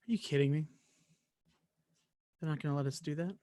you kidding me? They're not going to let us do that?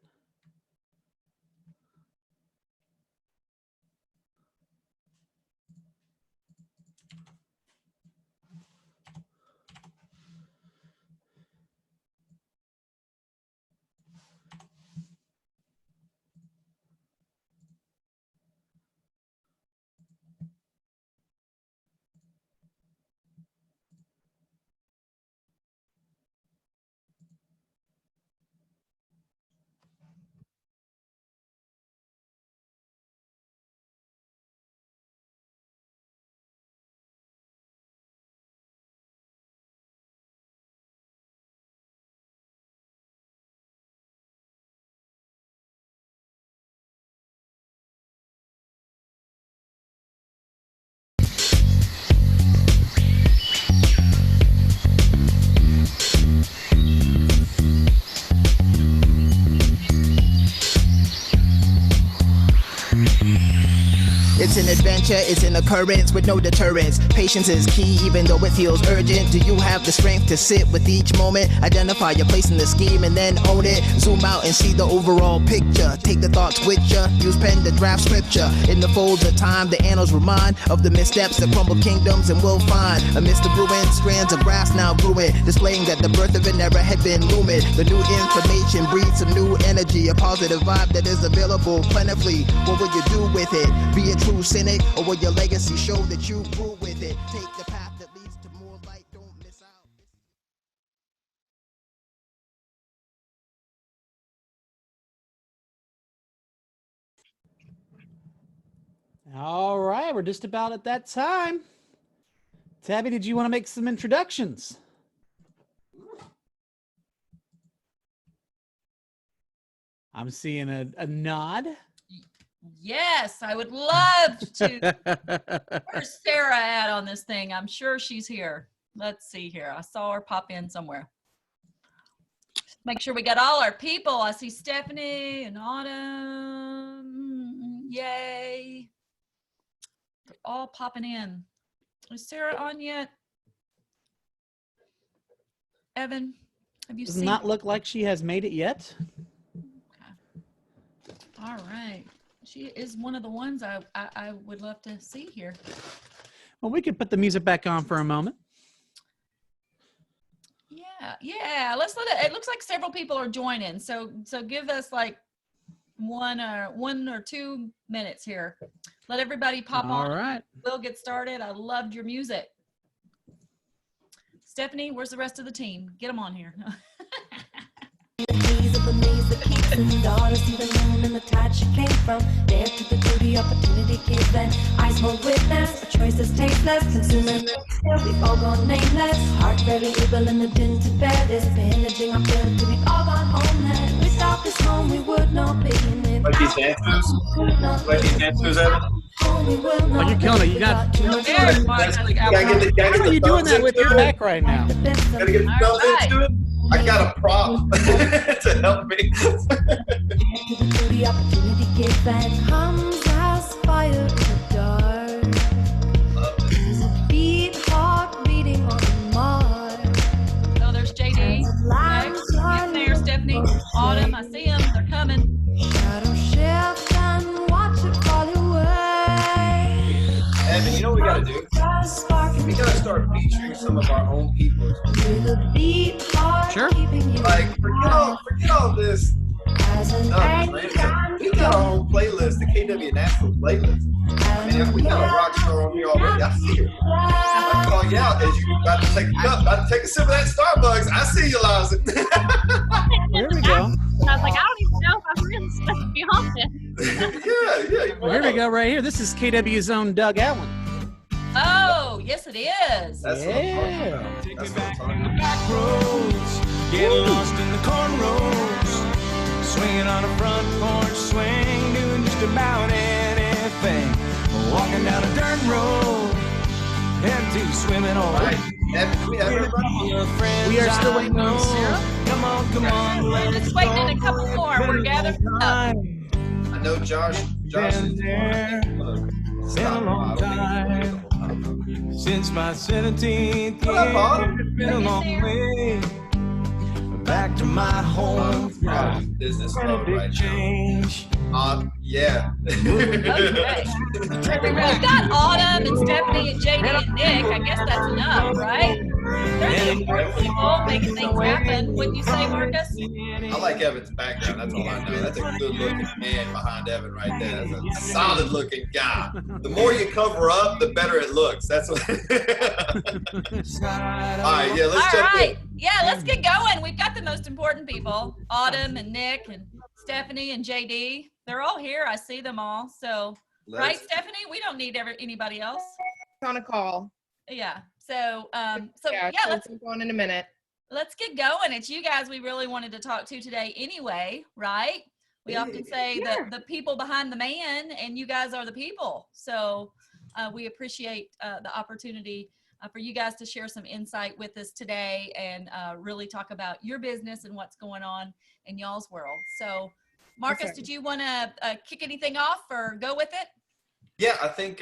It's an adventure, it's an occurrence with no deterrence. Patience is key even though it feels urgent. Do you have the strength to sit with each moment? Identify your place in the scheme and then own it. Zoom out and see the overall picture. Take the thoughts with ya, use pen to draft scripture. In the folds of time, the annals remind of the missteps that crumble kingdoms, and we'll find amidst the ruin, strands of grass now brewing, displaying that the birth of an era had been looming. The new information breeds some new energy, a positive vibe that is available plentifully. What will you do with it? Be a true cynic, or will your legacy show that you grew with it? Take the path that leads to more light, don't miss out. All right, we're just about at that time. Tabby, did you want to make some introductions? I'm seeing a nod. Yes, I would love to. Where's Sarah at on this thing? I'm sure she's here. Let's see here. I saw her pop in somewhere. Make sure we got all our people. I see Stephanie and Autumn. Yay. They're all popping in. Is Sarah on yet? Evan, have you Does seen? not look like she has made it yet. Okay. All right. She is one of the ones I would love to see here. Well, we could put the music back on for a moment. Yeah. Let's let it. It looks like several people are joining. So give us like one or 2 minutes here. Let everybody pop on. All right. We'll get started. I loved your music. Stephanie, where's the rest of the team? Get them on here. The maze of the maze that keeps in the daughter see the moon and the tide she came from. There to the duty, opportunity given. Eyes hold witness, a choice is tasteless. Consuming still, we've all gone nameless. Heart very evil in the din to bear this. Pillaging our ability, we've all gone homeless. Without this home, we would not be in it. Like these dancers? Like these dancers, Evan? Oh, you're killing it. You got. Very much. How are you doing that with your back right now? Gotta get the thumbs into it. I got a prop to help me. The opportunity given comes as fire in the dark. There's a beat, heart beating on the mark. Oh, there's JD. Getting there, Stephanie. Autumn, I see them. They're coming. Shadow shift and watch it fall away. Evan, you know what we gotta do? We gotta start featuring some of our own people. Sure. Like, forget all this. We got our own playlist, the KW National playlist. I mean, if we got a rock star on here already, I see it. I call you out as you about to take a cup, about to take a sip of that Starbucks. I see you, Liza. Here we go. I was like, I don't even know if I'm really supposed to be on this. Yeah. Well, here we go, right here. This is KW's own Doug Allen. Oh, yes, it is. That's what I'm talking about. Take That's me what I'm back talking in the about. back roads, getting lost in the cornrows, swinging on a front porch swing, doing just about anything, walking down a dirt road, head to swimming hole. Right. Evan, do we have everybody? We are still waiting on Sarah. Come on, We're just waiting in a couple more. We're gathered up. I know Josh is Been there, Stop. been a long time. Since my 17th What up, year, Bob? it's been a long way. back to my home. Business And a mode big right change. now. Yeah. Okay. We've got Autumn and Stephanie and JD and Nick. I guess that's enough, right? They're the important people making things happen. Wouldn't you say, Marcus? I like Evan's background. That's all I know. That's a good-looking man behind Evan right there. That's a solid-looking guy. The more you cover up, the better it looks. That's what. All right, yeah, let's jump in. Yeah, let's get going. We've got the most important people, Autumn and Nick and Stephanie and JD. They're all here. I see them all. So, right, Stephanie? We don't need anybody else. On a call. Yeah. So, Yeah, let's go on in a minute. let's get going. It's you guys we really wanted to talk to today anyway, right? We often say that the people behind the man, and you guys are the people. So we appreciate the opportunity for you guys to share some insight with us today and really talk about your business and what's going on in y'all's world. So Marcus, did you want to kick anything off or go with it? Yeah, I think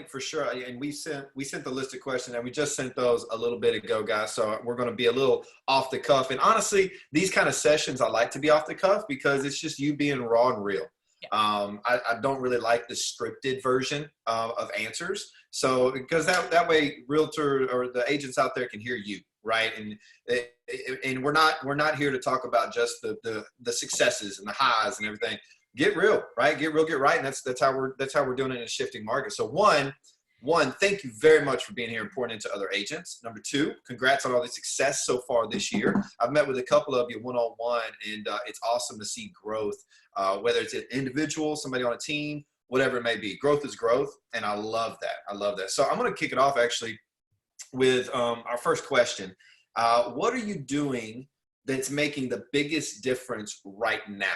for sure. And we sent the list of questions, and we just sent those a little bit ago, guys. So we're going to be a little off the cuff. And honestly, these kind of sessions, I like to be off the cuff because it's just you being raw and real. Yeah. I don't really like the scripted version of answers. So because that way, realtor or the agents out there can hear you, right? And we're not here to talk about just the successes and the highs and everything. Get real, right? Get real, get right, and that's how we're doing it in a shifting market. So one, thank you very much for being here and pouring into other agents. Number two, congrats on all the success so far this year. I've met with a couple of you one-on-one, and it's awesome to see growth, whether it's an individual, somebody on a team, whatever it may be. Growth is growth, and I love that. So I'm going to kick it off actually with our first question. What are you doing that's making the biggest difference right now?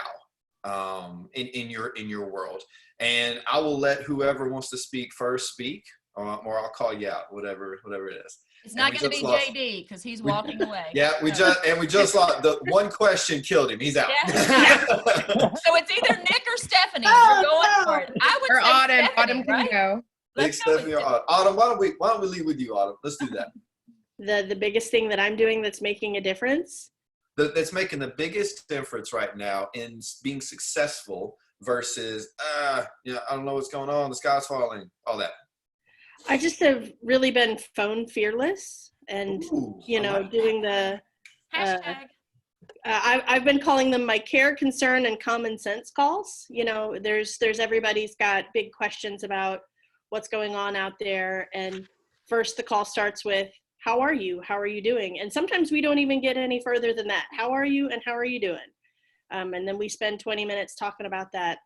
In your world, and I will let whoever wants to speak first speak, or I'll call you out, whatever it is. It's not going to be JD because he's walking away. Yeah, we just lost. The one question killed him. He's out. Yeah. So it's either Nick or Stephanie. We're going for it. I would Or say Autumn. Stephanie, Autumn can right? go. Let's Nick, Stephanie, or Autumn. Why don't we lead with you, Autumn? Let's do that. The biggest thing that I'm doing that's making a difference. That's making the biggest difference right now in being successful versus, I don't know what's going on. The sky's falling, all that. I just have really been phone fearless and, doing the Hashtag. I've been calling them my care, concern, and common sense calls. There's everybody's got big questions about what's going on out there. And first the call starts with, how are you? How are you doing? And sometimes we don't even get any further than that. How are you and how are you doing? And then we spend 20 minutes talking about that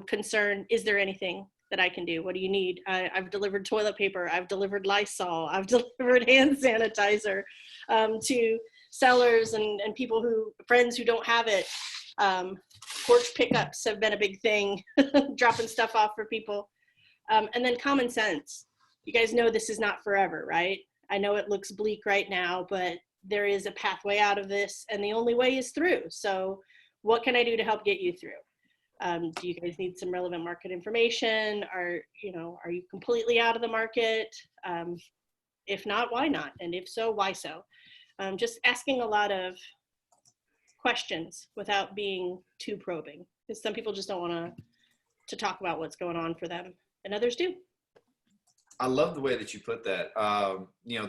concern. Is there anything that I can do? What do you need? I've delivered toilet paper. I've delivered Lysol. I've delivered hand sanitizer to sellers and friends who don't have it. Porch pickups have been a big thing, dropping stuff off for people. And then common sense. You guys know this is not forever, right? I know it looks bleak right now, but there is a pathway out of this, and the only way is through. So what can I do to help get you through? Do you guys need some relevant market information? Are you completely out of the market? If not, why not? And if so, why so? Just asking a lot of questions without being too probing, because some people just don't want to talk about what's going on for them, and others do. I love the way that you put that.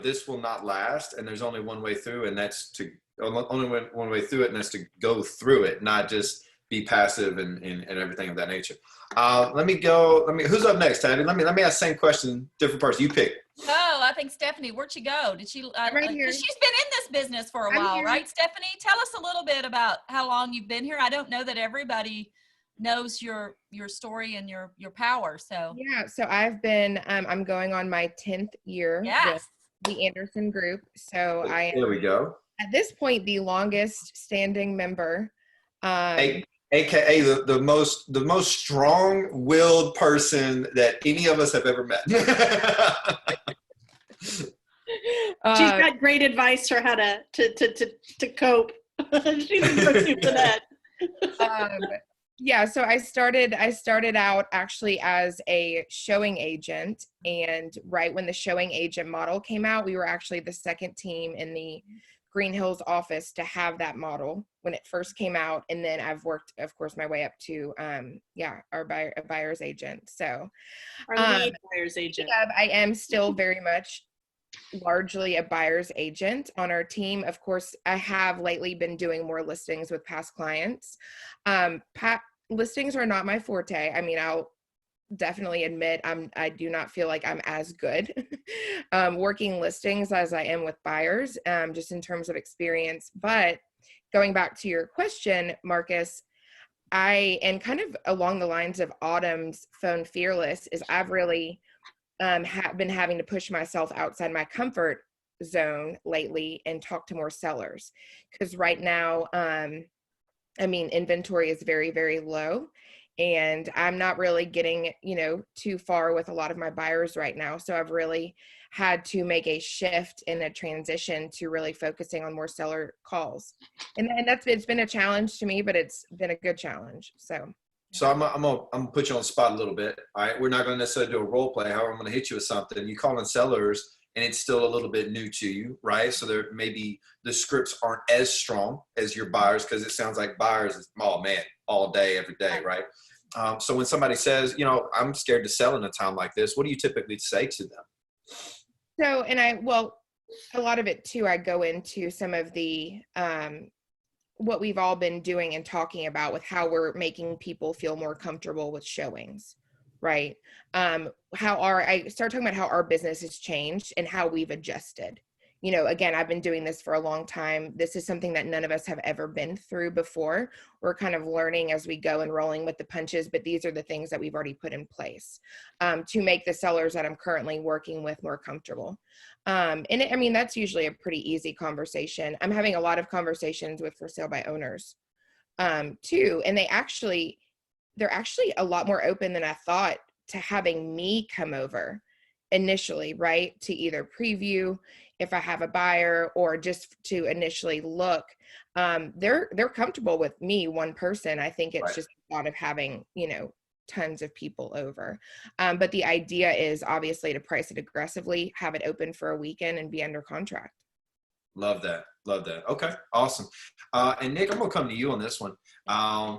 This will not last, and there's only one way through, and that's one way through it, and that's to go through it, not just be passive and everything of that nature. Who's up next, Tabby? Let me ask the same question, different person. You pick. Oh, I think Stephanie. Where'd she go? Did she? Right here. She's been in this business for a while, here. right, Stephanie? Tell us a little bit about how long you've been here. I don't know that everybody knows your story and your power. So Yeah, so I've been, I'm going on my 10th year with the Anderson Group. So I am, there we go. At this point, the longest standing member. AKA the most strong-willed person that any of us have ever met. She's got great advice for how to cope. She's a go-to for that. Yeah, so I started out actually as a showing agent, and right when the showing agent model came out, we were actually the second team in the Green Hills office to have that model when it first came out. And then I've worked, of course, my way up to our buyer's agent. So Our lead buyer's agent. I am still very much largely a buyer's agent on our team. Of course, I have lately been doing more listings with past clients. Listings are not my forte. I mean, I'll definitely admit I do not feel like I'm as good working listings as I am with buyers, just in terms of experience. But going back to your question, Marcus, and kind of along the lines of Autumn's Phone Fearless, is I've really been having to push myself outside my comfort zone lately and talk to more sellers, because right now, inventory is very, very low, and I'm not really getting, too far with a lot of my buyers right now. So I've really had to make a shift in a transition to really focusing on more seller calls. And it's been a challenge to me, but it's been a good challenge. So I'm gonna put you on the spot a little bit. All right, we're not gonna necessarily do a role play. However, I'm gonna hit you with something. You call in sellers, and it's still a little bit new to you, right? So there maybe the scripts aren't as strong as your buyers, because it sounds like buyers is, oh man, all day, every day, right? So when somebody says, I'm scared to sell in a time like this, what do you typically say to them? So, a lot of it too, I go into some of the what we've all been doing and talking about with how we're making people feel more comfortable with showings, right? I start talking about how our business has changed and how we've adjusted. Again, I've been doing this for a long time. This is something that none of us have ever been through before. We're kind of learning as we go and rolling with the punches, but these are the things that we've already put in place to make the sellers that I'm currently working with more comfortable. That's usually a pretty easy conversation. I'm having a lot of conversations with for sale by owners too, and they're actually a lot more open than I thought to having me come over initially, right? To either preview if I have a buyer or just to initially look. They're comfortable with me, one person. I think it's right. Just a thought of having, tons of people over. But the idea is obviously to price it aggressively, have it open for a weekend, and be under contract. Love that. Okay, awesome. And Nick, I'm gonna come to you on this one.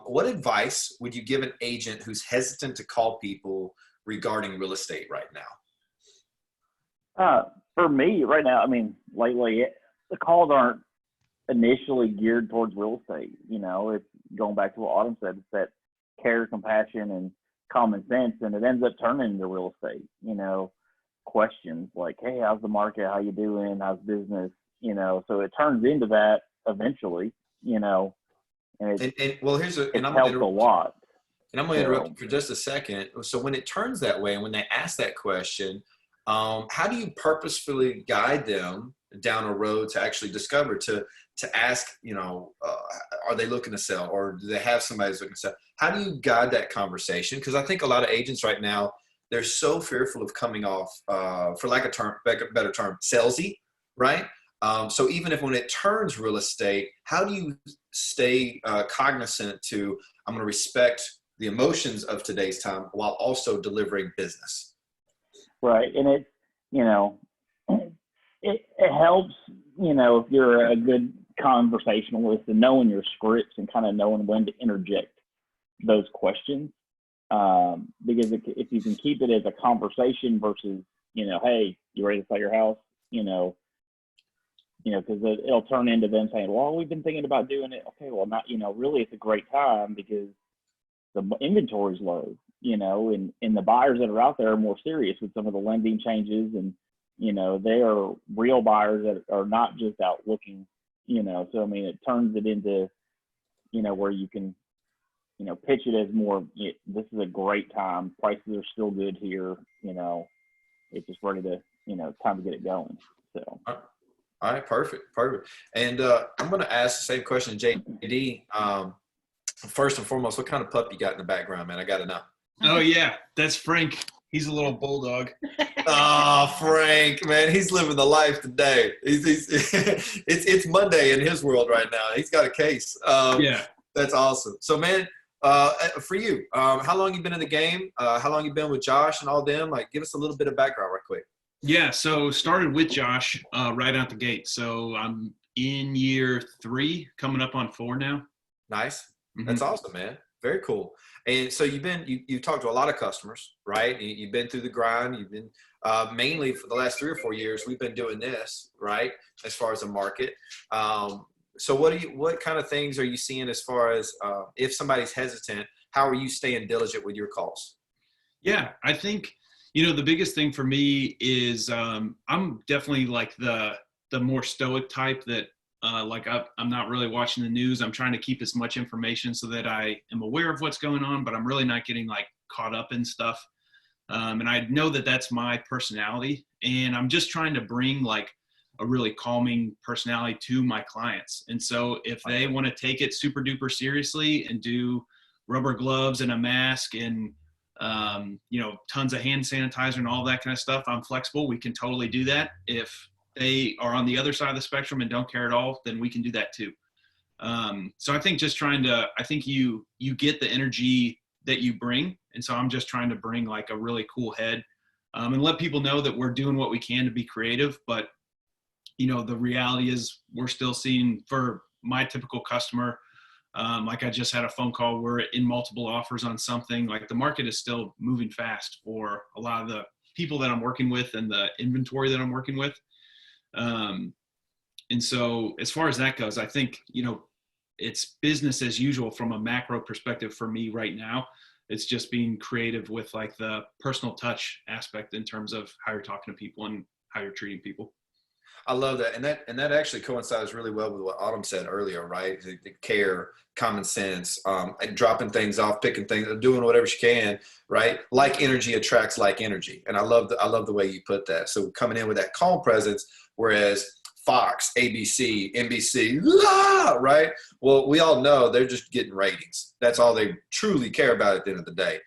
What advice would you give an agent who's hesitant to call people regarding real estate right now? For me right now, lately the calls aren't initially geared towards real estate. It's going back to what Autumn said, it's that care, compassion, and common sense, and it ends up turning into real estate. Questions like, hey, how's the market? How you doing? How's business? So it turns into that eventually, and well, and I'm helped a lot. And I'm going to interrupt you for just a second. So when it turns that way, and when they ask that question, how do you purposefully guide them down a road to actually discover, to ask, are they looking to sell, or do they have somebody who's looking to sell? How do you guide that conversation? Because I think a lot of agents right now, they're so fearful of coming off, for lack of a better term, salesy, right? So even if when it turns real estate, how do you stay cognizant to, I'm going to respect the emotions of today's time while also delivering business? Right. And it helps, if you're a good conversationalist and knowing your scripts and kind of knowing when to interject those questions. Because if you can keep it as a conversation versus, hey, you ready to sell your house? Because it'll turn into them saying, well, we've been thinking about doing it. Okay, well, not, really it's a great time because the inventory's low, and the buyers that are out there are more serious with some of the lending changes, and, they are real buyers that are not just out looking, so, it turns it into, where you can, pitch it as more, this is a great time. Prices are still good here. It's just ready to, time to get it going. So. All right, perfect. And I'm going to ask the same question, JD. First and foremost, what kind of pup you got in the background, man? I got to know. Oh, yeah, that's Frank. He's a little bulldog. Oh, Frank, man, he's living the life today. It's Monday in his world right now. He's got a case. Yeah. That's awesome. So, man, For you, how long you been in the game? How long you been with Josh and all them? Like, give us a little bit of background right quick. Yeah, so started with Josh right out the gate. So I'm in year 3, coming up on 4 now. Nice. Mhm. That's awesome, man. Very cool. And so you've talked to a lot of customers, right? You've been through the grind. You've been mainly for the last 3 or 4 years, we've been doing this, right? As far as the market. So what kind of things are you seeing as far as if somebody's hesitant, how are you staying diligent with your calls? Yeah, I think, the biggest thing for me is I'm definitely like the more stoic type that I'm not really watching the news. I'm trying to keep as much information so that I am aware of what's going on, but I'm really not getting like caught up in stuff. And I know that that's my personality, and I'm just trying to bring like a really calming personality to my clients. And so if they want to take it super duper seriously and do rubber gloves and a mask and tons of hand sanitizer and all that kind of stuff, I'm flexible. We can totally do that. If they are on the other side of the spectrum and don't care at all, then we can do that too. So I think just I think you get the energy that you bring. And so I'm just trying to bring like a really cool head and let people know that we're doing what we can to be creative. But, the reality is we're still seeing, for my typical customer, like I just had a phone call, we're in multiple offers on something. Like the market is still moving fast for a lot of the people that I'm working with and the inventory that I'm working with. And so as far as that goes, I think, it's business as usual from a macro perspective for me right now. It's just being creative with like the personal touch aspect in terms of how you're talking to people and how you're treating people. I love that. And that actually coincides really well with what Autumn said earlier, right? The care, common sense, and dropping things off, picking things, doing whatever she can, right? Like energy attracts like energy. And I love the way you put that. So coming in with that calm presence, whereas Fox, ABC, NBC, right? Well, we all know they're just getting ratings. That's all they truly care about at the end of the day.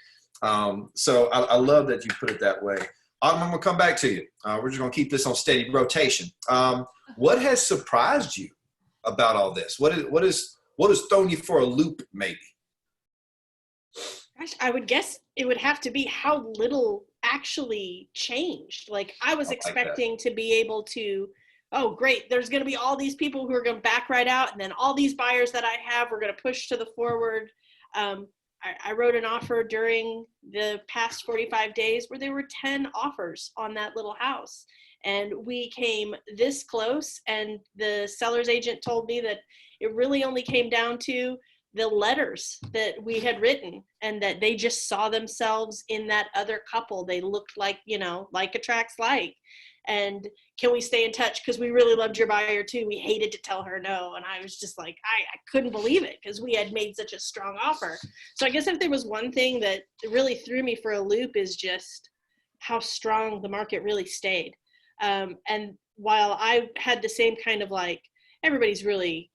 So I love that you put it that way. I'm going to come back to you. We're just going to keep this on steady rotation. What has surprised you about all this? What has thrown you for a loop, maybe? Gosh, I would guess it would have to be how little actually changed. Like I was expecting to be able to, oh, great, there's going to be all these people who are going to back right out, and then all these buyers that I have, we're going to push to the forward. I wrote an offer during the past 45 days where there were 10 offers on that little house. And we came this close, and the seller's agent told me that it really only came down to the letters that we had written, and that they just saw themselves in that other couple. They looked like, like attracts like. And can we stay in touch? Because we really loved your buyer too. We hated to tell her no. And I was just like, I couldn't believe it because we had made such a strong offer. So I guess if there was one thing that really threw me for a loop is just how strong the market really stayed. And while I had the same kind of like, everybody's really,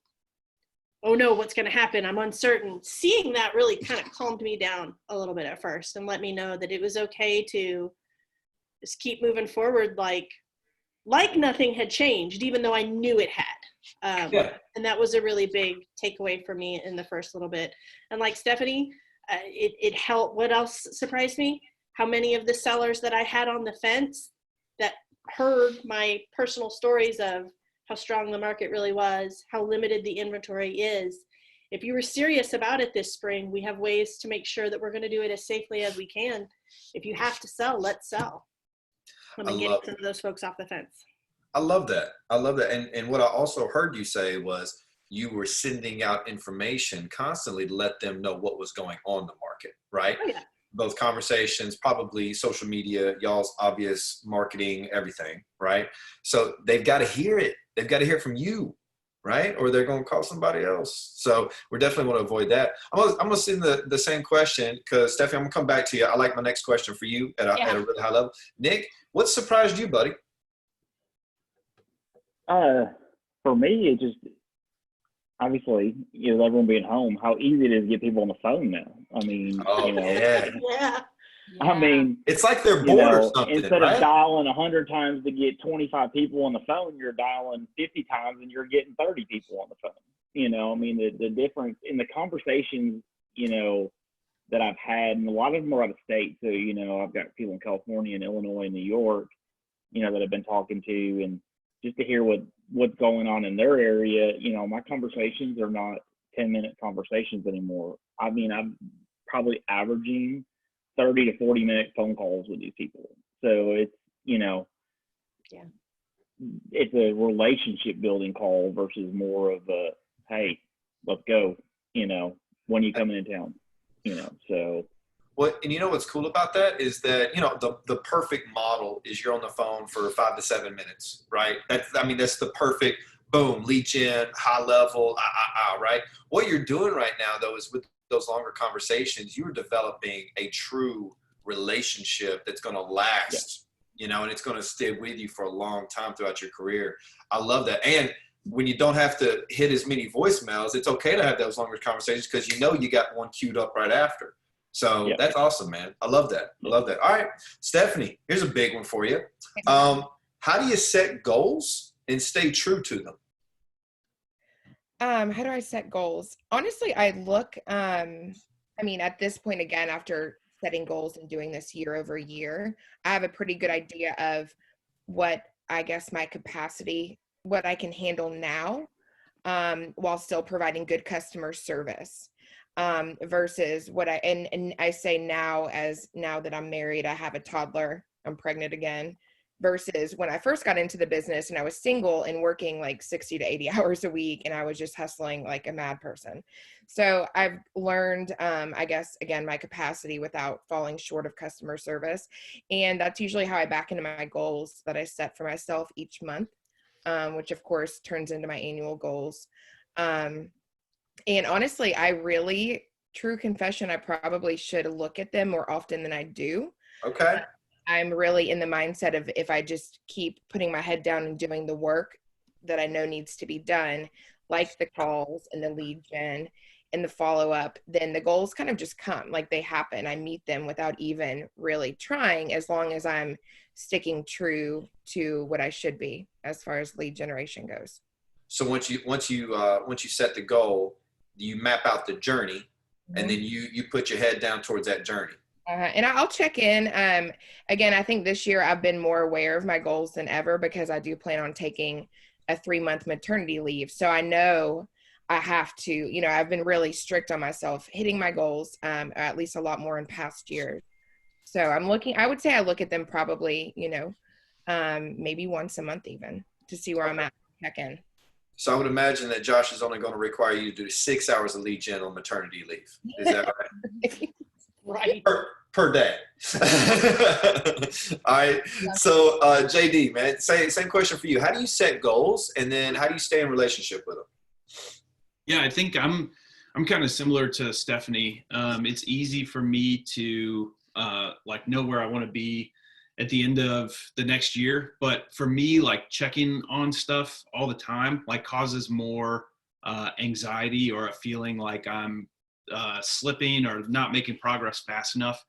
oh no, what's going to happen? I'm uncertain. Seeing that really kind of calmed me down a little bit at first and let me know that it was okay to just keep moving forward like nothing had changed, even though I knew it had. And that was a really big takeaway for me in the first little bit. And like Stephanie, it helped. What else surprised me? How many of the sellers that I had on the fence that heard my personal stories of how strong the market really was, how limited the inventory is. If you were serious about it this spring, we have ways to make sure that we're going to do it as safely as we can. If you have to sell, let's sell. I'm getting some of those folks off the fence. I love that. And what I also heard you say was you were sending out information constantly to let them know what was going on in the market, right? Oh, yeah. Both conversations, probably social media, y'all's obvious marketing, everything, right? So they've got to hear it. They've got to hear it from you, right? Or they're going to call somebody else. So we definitely want to avoid that. I'm going to send the same question because, Stephanie, I'm going to come back to you. I like my next question for you at a really high level. Nick, what surprised you, buddy? For me, it just, obviously, everyone being home, how easy it is to get people on the phone now. I mean, Yeah. I mean, it's like they're bored or something. Instead right? of dialing 100 times to get 25 people on the phone, you're dialing 50 times and you're getting 30 people on the phone. I mean, the difference in the conversations that I've had, and a lot of them are out of state. So, I've got people in California and Illinois and New York, that I've been talking to, and just to hear what's going on in their area. My conversations are not 10-minute conversations anymore. I mean, I'm probably averaging 30 to 40-minute phone calls with these people. So it's, it's a relationship building call versus more of a, hey, let's go, when you coming in town, so. And what's cool about that is that, the perfect model is you're on the phone for 5 to 7 minutes, right? That's the perfect, boom, lead gen, high level, right? What you're doing right now, though, is with those longer conversations, you're developing a true relationship that's going to last, and it's going to stay with you for a long time throughout your career. I love that. And when you don't have to hit as many voicemails, it's okay to have those longer conversations because you got one queued up right after. So that's awesome, man. I love that. I love that. All right, Stephanie, here's a big one for you. How do you set goals and stay true to them? How do I set goals? Honestly, I look, at this point, again, after setting goals and doing this year over year, I have a pretty good idea of what I guess my capacity, what I can handle now, while still providing good customer service, versus what and I say now that I'm married, I have a toddler, I'm pregnant again, versus when I first got into the business and I was single and working like 60 to 80 hours a week and I was just hustling like a mad person. So I've learned, I guess, again, my capacity without falling short of customer service. And that's usually how I back into my goals that I set for myself each month, which of course turns into my annual goals. And honestly, true confession, I probably should look at them more often than I do. Okay. I'm really in the mindset of if I just keep putting my head down and doing the work that I know needs to be done, like the calls and the lead gen and the follow-up, then the goals kind of just come, like they happen. I meet them without even really trying, as long as I'm sticking true to what I should be as far as lead generation goes. So once you set the goal, you map out the journey, and then you put your head down towards that journey. And I'll check in. Again, I think this year I've been more aware of my goals than ever because I do plan on taking a 3-month maternity leave. So I know I have to, I've been really strict on myself, hitting my goals, at least a lot more in past years. So I would say I look at them probably, maybe once a month even to see where I'm at, check in. So I would imagine that Josh is only going to require you to do 6 hours of lead gen on maternity leave. Is that right? Right. Per day. All right. So JD, man, same question for you. How do you set goals, and then how do you stay in relationship with them? Yeah, I think I'm kind of similar to Stephanie. It's easy for me to know where I want to be at the end of the next year, but for me, checking on stuff all the time causes more anxiety or a feeling like I'm slipping or not making progress fast enough.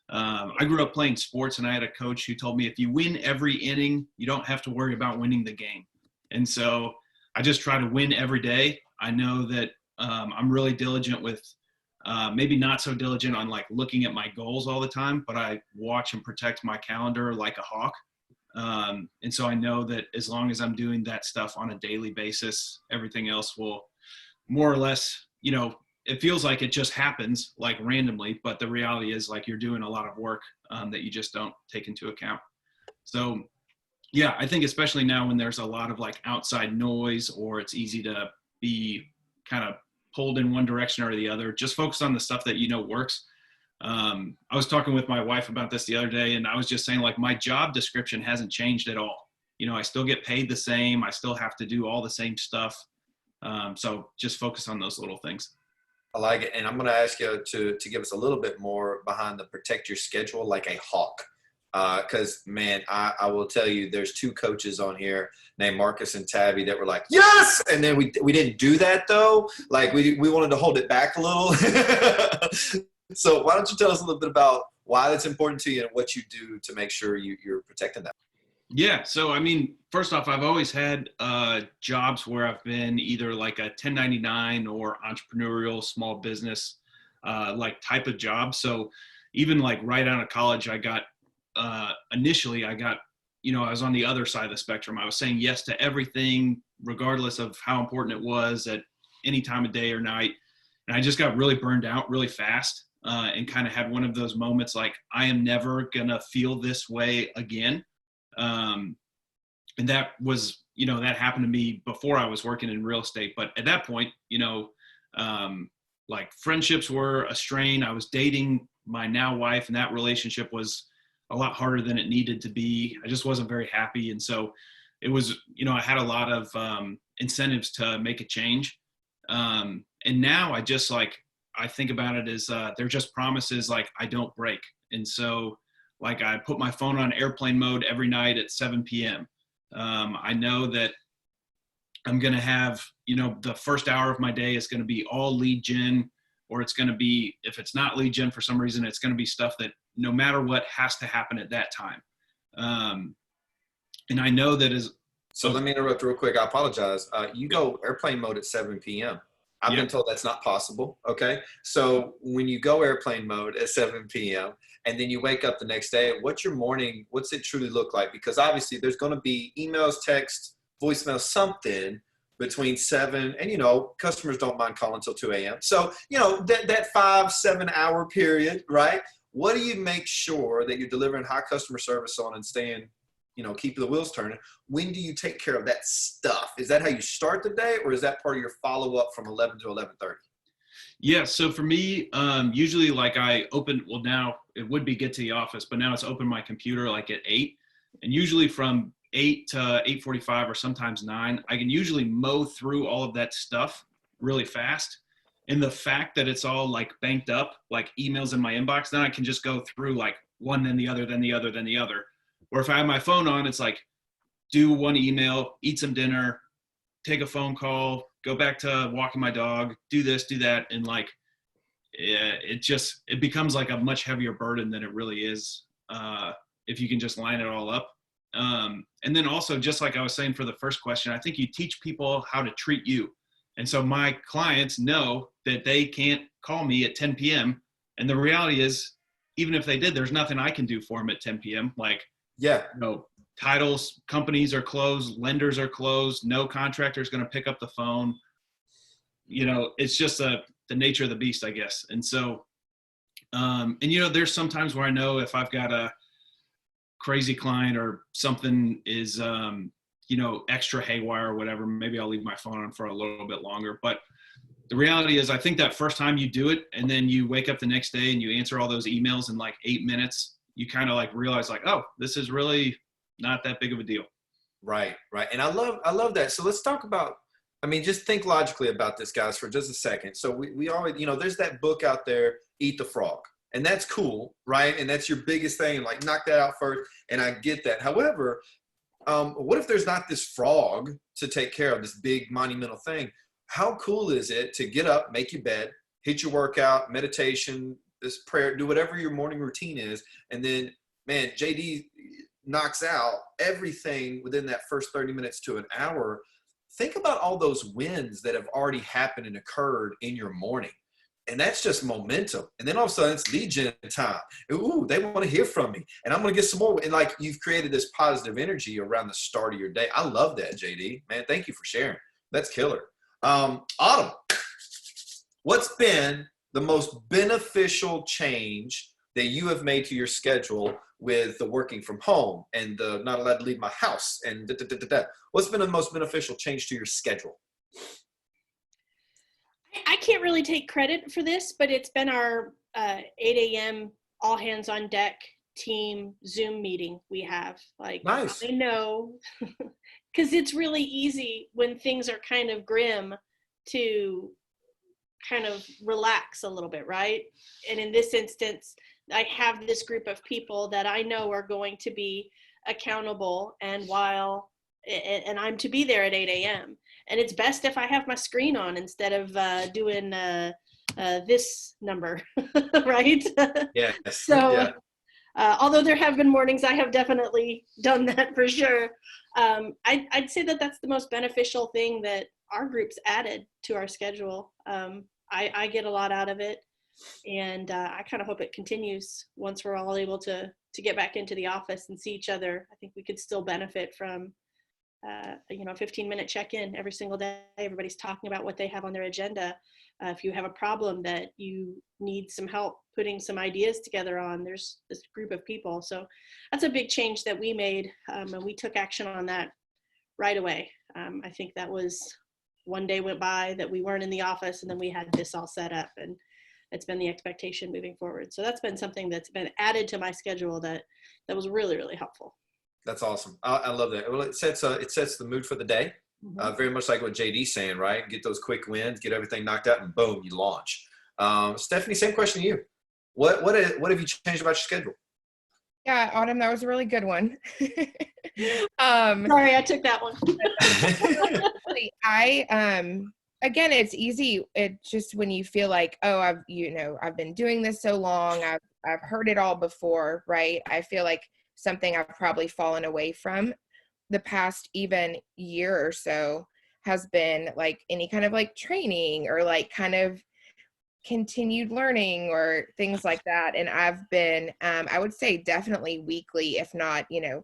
I grew up playing sports, and I had a coach who told me if you win every inning, you don't have to worry about winning the game. And so I just try to win every day. I know that I'm really diligent with maybe not so diligent on looking at my goals all the time, but I watch and protect my calendar like a hawk. And so I know that as long as I'm doing that stuff on a daily basis, everything else will more or less, it feels like it just happens randomly, but the reality is you're doing a lot of work that you just don't take into account. So yeah, I think especially now when there's a lot of outside noise, or it's easy to be kind of pulled in one direction or the other, just focus on the stuff that works. I was talking with my wife about this the other day, and I was just saying my job description hasn't changed at all. I still get paid the same. I still have to do all the same stuff. So just focus on those little things. I like it. And I'm going to ask you to give us a little bit more behind the protect your schedule like a hawk. Because, man, I will tell you, there's 2 coaches on here named Marcus and Tabby that were like, yes! And then we didn't do that, though. We wanted to hold it back a little. So why don't you tell us a little bit about why that's important to you and what you do to make sure you're protecting that? Yeah. So, first off, I've always had jobs where I've been either a 1099 or entrepreneurial small business. like type of job. So even like right out of college, I got, initially I got, you know, I was on the other side of the spectrum. I was saying yes to everything, regardless of how important it was at any time of day or night. And I just got really burned out really fast, and kind of had one of those moments like, I am never going to feel this way again. And that was, you know, that happened to me before I was working in real estate. But at that point, you know, like friendships were a strain. I was dating my now wife, and that relationship was a lot harder than it needed to be. I just wasn't very happy. And so it was, you know, I had a lot of incentives to make a change. And now I just like, I think about it as they're just promises like I don't break. And so like I put my phone on airplane mode every night at 7 p.m. I know that I'm going to have, you know, the first hour of my day is going to be all lead gen, or it's going to be, if it's not lead gen for some reason, it's going to be stuff that no matter what has to happen at that time. And I know that is. So let me interrupt real quick. I apologize. You go airplane mode at 7 p.m. I've been told that's not possible. Okay. So when you go airplane mode at 7 p.m. and then you wake up the next day, what's your morning? What's it truly look like? Because obviously there's going to be emails, text, voicemail, something between 7 and, you know, customers don't mind calling until 2 a.m. So, you know, that 5-7 hour period, right? What do you make sure that you're delivering high customer service on and staying, you know, keep the wheels turning? When do you take care of that stuff? Is that how you start the day, or is that part of your follow-up from 11 to 11:30? Yeah. So for me, usually like I open, well now it would be get to the office, but now it's open my computer like at 8, and usually from 8 to 8:45 or sometimes 9, I can usually mow through all of that stuff really fast. And the fact that it's all like banked up, like emails in my inbox, then I can just go through like one, then the other, then the other, then the other. Or if I have my phone on, it's like do one email, eat some dinner, take a phone call, go back to walking my dog, do this, do that. And like, it becomes like a much heavier burden than it really is, if you can just line it all up. And then also, just like I was saying for the first question, I think you teach people how to treat you. And so my clients know that they can't call me at 10 p.m. And the reality is, even if they did, there's nothing I can do for them at 10 p.m. Like, you know, titles companies are closed, lenders are closed, no contractor is going to pick up the phone. You know, it's just the nature of the beast, I guess. And so, and you know, there's sometimes where I know if I've got a crazy client or something is, you know, extra haywire or whatever, maybe I'll leave my phone on for a little bit longer. But the reality is, I think that first time you do it and then you wake up the next day and you answer all those emails in like 8 minutes, you kind of like realize like, oh, this is really not that big of a deal. Right, right. And I love that. So let's talk about, I mean, just think logically about this, guys, for just a second. So we always, you know, there's that book out there, Eat the Frog. And that's cool, right? And that's your biggest thing, like knock that out first. And I get that. However, what if there's not this frog to take care of, this big monumental thing? How cool is it to get up, make your bed, hit your workout, meditation, this prayer, do whatever your morning routine is. And then, man, JD knocks out everything within that first 30 minutes to an hour. Think about all those wins that have already happened and occurred in your morning. And that's just momentum. And then all of a sudden it's lead gen time. Ooh, they want to hear from me. And I'm going to get some more. And like, you've created this positive energy around the start of your day. I love that, JD. Man, thank you for sharing. That's killer. Autumn, what's been the most beneficial change that you have made to your schedule with the working from home and the not allowed to leave my house and What's been the most beneficial change to your schedule? I can't really take credit for this, but it's been our 8 a.m. all hands on deck team Zoom meeting we have. Like, nice. I know, because it's really easy when things are kind of grim to kind of relax a little bit, right? And in this instance, I have this group of people that I know are going to be accountable, and I'm to be there at 8 a.m. And it's best if I have my screen on instead of doing this number, right? Yes. So, yeah. Although there have been mornings I have definitely done that for sure. I'd say that that's the most beneficial thing that our group's added to our schedule. I get a lot out of it. And I kind of hope it continues once we're all able to get back into the office and see each other. I think we could still benefit from, a 15-minute check-in every single day. Everybody's talking about what they have on their agenda. If you have a problem that you need some help putting some ideas together on, there's this group of people. So that's a big change that we made, and we took action on that right away. I think that was one day went by that we weren't in the office, and then we had this all set up, and it's been the expectation moving forward. So that's been something that's been added to my schedule that was really, really helpful. That's awesome. I love that. Well, it sets the mood for the day. Very much like what JD's saying, right? Get those quick wins, get everything knocked out, and boom, you launch. Stephanie, same question to you. What have you changed about your schedule? Yeah, Autumn, that was a really good one. Sorry, I took that one. Again, it's easy. It just when you feel like, oh, I've been doing this so long, I've heard it all before, right? I feel like something I've probably fallen away from the past even year or so has been like any kind of like training or like kind of continued learning or things like that. And I've been, I would say definitely weekly, if not, 2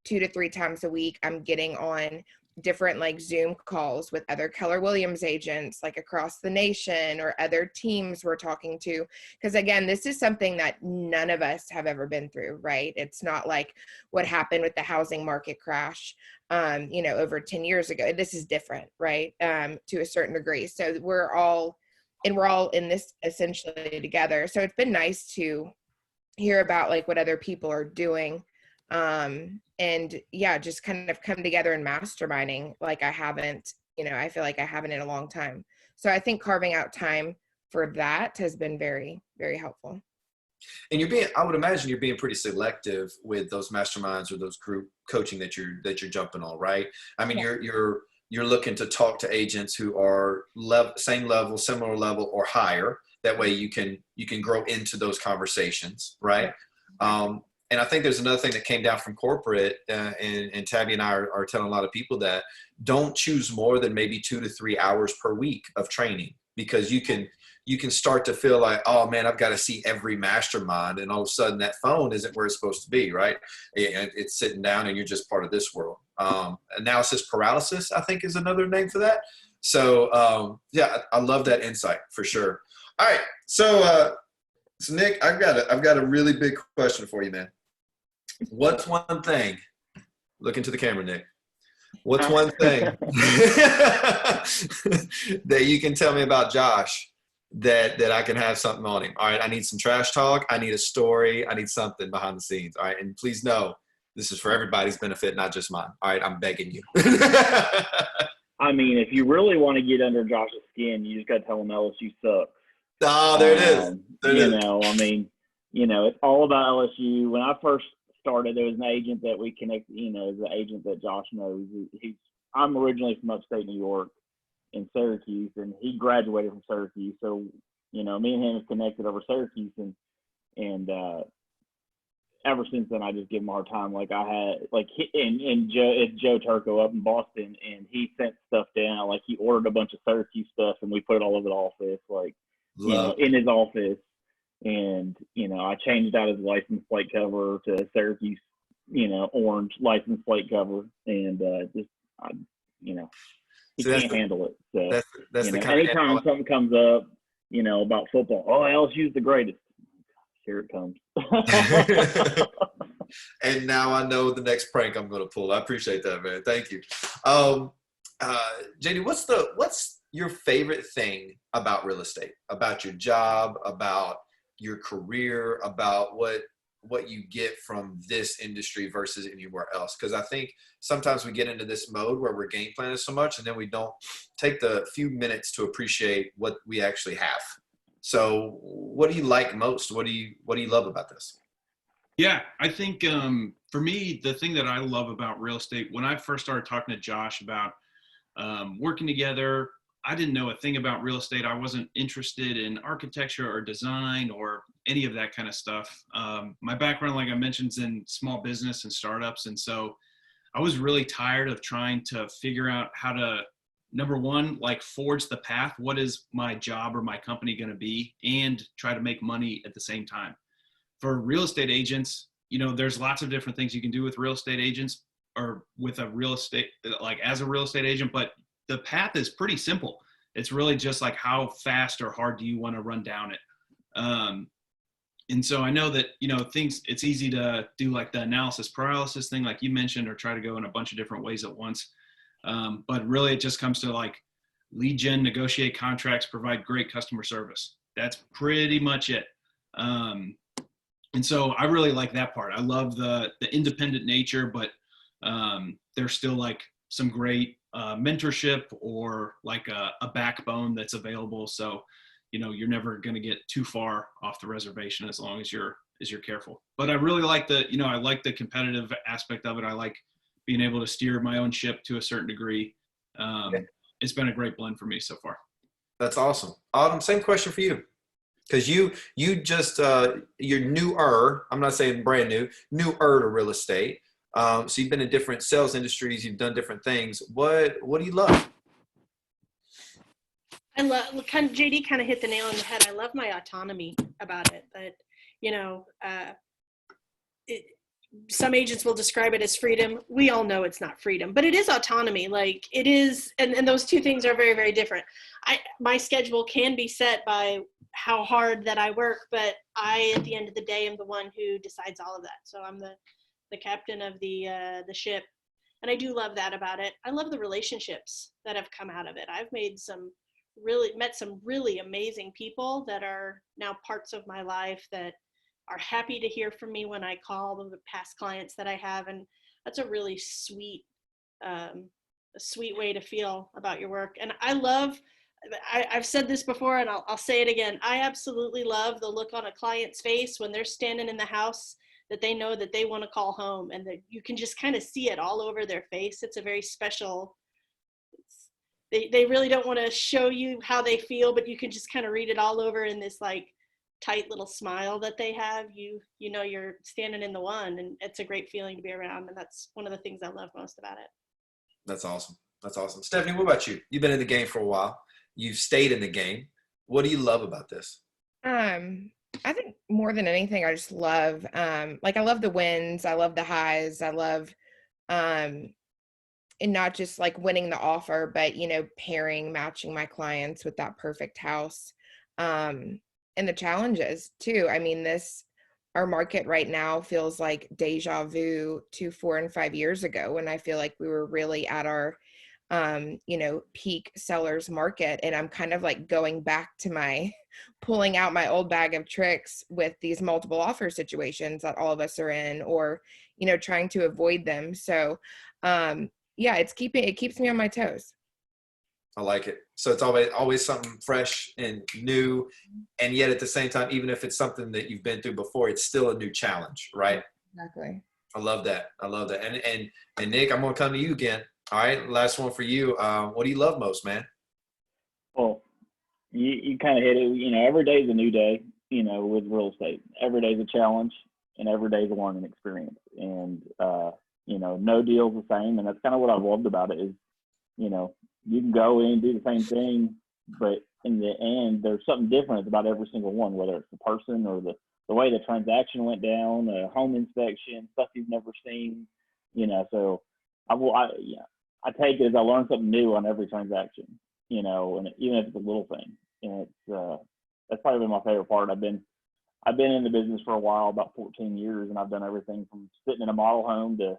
to 3 times a week, I'm getting on different like Zoom calls with other Keller Williams agents like across the nation or other teams we're talking to. Because again, this is something that none of us have ever been through, right? It's not like what happened with the housing market crash, over 10 years ago. This is different, right? To a certain degree. So we're all in this essentially together. So it's been nice to hear about like what other people are doing. And yeah, just kind of come together and masterminding like I haven't, I feel like I haven't in a long time. So I think carving out time for that has been very, very helpful. And I would imagine you're being pretty selective with those masterminds or those group coaching that you're jumping on, right? I mean, yeah. You're looking to talk to agents who are same level, similar level, or higher. That way you can grow into those conversations, right? Yeah. And I think there's another thing that came down from corporate, and Tabby and I are telling a lot of people that don't choose more than maybe 2 to 3 hours per week of training, because you can start to feel like, oh man, I've got to see every mastermind, and all of a sudden that phone isn't where it's supposed to be, right? It's sitting down and you're just part of this world. Analysis paralysis, I think, is another name for that. So yeah, I love that insight for sure. All right, so Nick, I've got a really big question for you, man. What's one thing? Look into the camera, Nick. What's one thing that you can tell me about Josh that I can have something on him? All right, I need some trash talk. I need a story. I need something behind the scenes. All right, and please know this is for everybody's benefit, not just mine. All right, I'm begging you. I mean, if you really want to get under Josh's skin, you just got to tell him LSU sucks. Oh, there it is. I mean, it's all about LSU. When I first started, there was an agent that we connected, the agent that Josh knows. I'm originally from upstate New York in Syracuse, and he graduated from Syracuse. So, me and him have connected over Syracuse, and ever since then, I just give him a hard time. Like I had, it's Joe Turco up in Boston, and he sent stuff down. Like he ordered a bunch of Syracuse stuff, and we put it all over the office, in his office. And, I changed out his license plate cover to Syracuse, orange license plate cover. And he can't handle it. So that's the kind anytime of something comes up, about football, oh, LSU's the greatest. Here it comes. And now I know the next prank I'm going to pull. I appreciate that, man. Thank you. JD, what's your favorite thing about real estate, about your job, about your career, about what you get from this industry versus anywhere else? Because I think sometimes we get into this mode where we're game planning so much, and then we don't take the few minutes to appreciate what we actually have. So what do you like most? What do you love about this? Yeah, I think for me, the thing that I love about real estate, when I first started talking to Josh about working together, I didn't know a thing about real estate. I wasn't interested in architecture or design or any of that kind of stuff. My background, like I mentioned, is in small business and startups. And so I was really tired of trying to figure out how to number one, like forge the path. What is my job or my company going to be, and try to make money at the same time. For real estate agents, you know, there's lots of different things you can do with real estate agents or with a real estate, like as a real estate agent, but the path is pretty simple. It's really just like how fast or hard do you want to run down it? And so I know that, you know, it's easy to do like the analysis paralysis thing, like you mentioned, or try to go in a bunch of different ways at once. But really it just comes to like lead gen, negotiate contracts, provide great customer service. That's pretty much it. And so I really like that part. I love the independent nature, but there's still like some great mentorship or like a backbone that's available. So, you know, you're never going to get too far off the reservation as long as you're careful. But I really like I like the competitive aspect of it. I like being able to steer my own ship to a certain degree. It's been a great blend for me so far. That's awesome. Autumn, same question for you. Because you just, you're newer, I'm not saying brand new, newer to real estate. So you've been in different sales industries, you've done different things. What do you love? I love, JD kind of hit the nail on the head. I love my autonomy about it. That, you know, some agents will describe it as freedom. We all know it's not freedom, but it is autonomy. Like it is, and those two things are very, very different. My schedule can be set by how hard that I work, but I, at the end of the day, am the one who decides all of that. So I'm the captain of the ship. And I do love that about it. I love the relationships that have come out of it. I've met some really amazing people that are now parts of my life that are happy to hear from me when I call, the past clients that I have. And that's a really sweet, a sweet way to feel about your work. And I've said this before and I'll say it again. I absolutely love the look on a client's face when they're standing in the house that they know that they want to call home, and that you can just kind of see it all over their face. It's a very special, they really don't want to show you how they feel, but you can just kind of read it all over in this like tight little smile that they have. You know, you're standing in the one, and it's a great feeling to be around. And that's one of the things I love most about it. That's awesome. That's awesome. Stephanie, what about you? You've been in the game for a while. You've stayed in the game. What do you love about this? I think more than anything, I just love, I love the wins. I love the highs. I love, and not just like winning the offer, but, you know, matching my clients with that perfect house. And the challenges too. I mean, our market right now feels like deja vu to 4 and 5 years ago. And I feel like we were really at our, peak sellers market. And I'm kind of like going back to pulling out my old bag of tricks with these multiple offer situations that all of us are in, or, you know, trying to avoid them. So, it keeps me on my toes. I like it. So it's always something fresh and new. And yet at the same time, even if it's something that you've been through before, it's still a new challenge, right? Exactly. I love that. And Nick, I'm going to come to you again. All right. Last one for you. What do you love most, man? Well, you kind of hit it. You know, every day is a new day, you know, with real estate. Every day is a challenge, and every day is a learning experience. And, you know, no deal's the same. And that's kind of what I've loved about it is, you know, you can go in and do the same thing, but in the end, there's something different about every single one, whether it's the person or the way the transaction went down, a home inspection, stuff you've never seen, you know. So I take it as I learn something new on every transaction, you know, and even if it's a little thing. And it's that's probably been my favorite part. I've been in the business for a while, about 14 years, and I've done everything from sitting in a model home to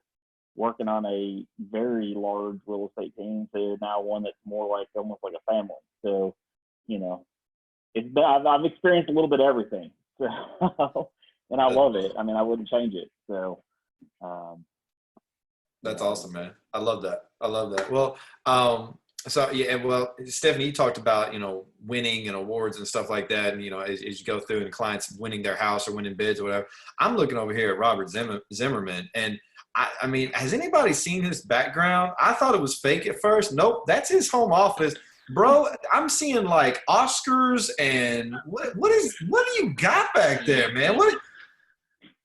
working on a very large real estate team to now one that's more like almost like a family. So, you know, I've experienced a little bit of everything. So, and I love it. I mean, I wouldn't change it. So, that's awesome, man. I love that. Well, Stephanie, you talked about, you know, winning and awards and stuff like that. And, you know, as you go through and clients winning their house or winning bids or whatever, I'm looking over here at Robert Zimmerman. And I mean, has anybody seen his background? I thought it was fake at first. Nope. That's his home office. Bro, I'm seeing like Oscars and what do you got back there, man?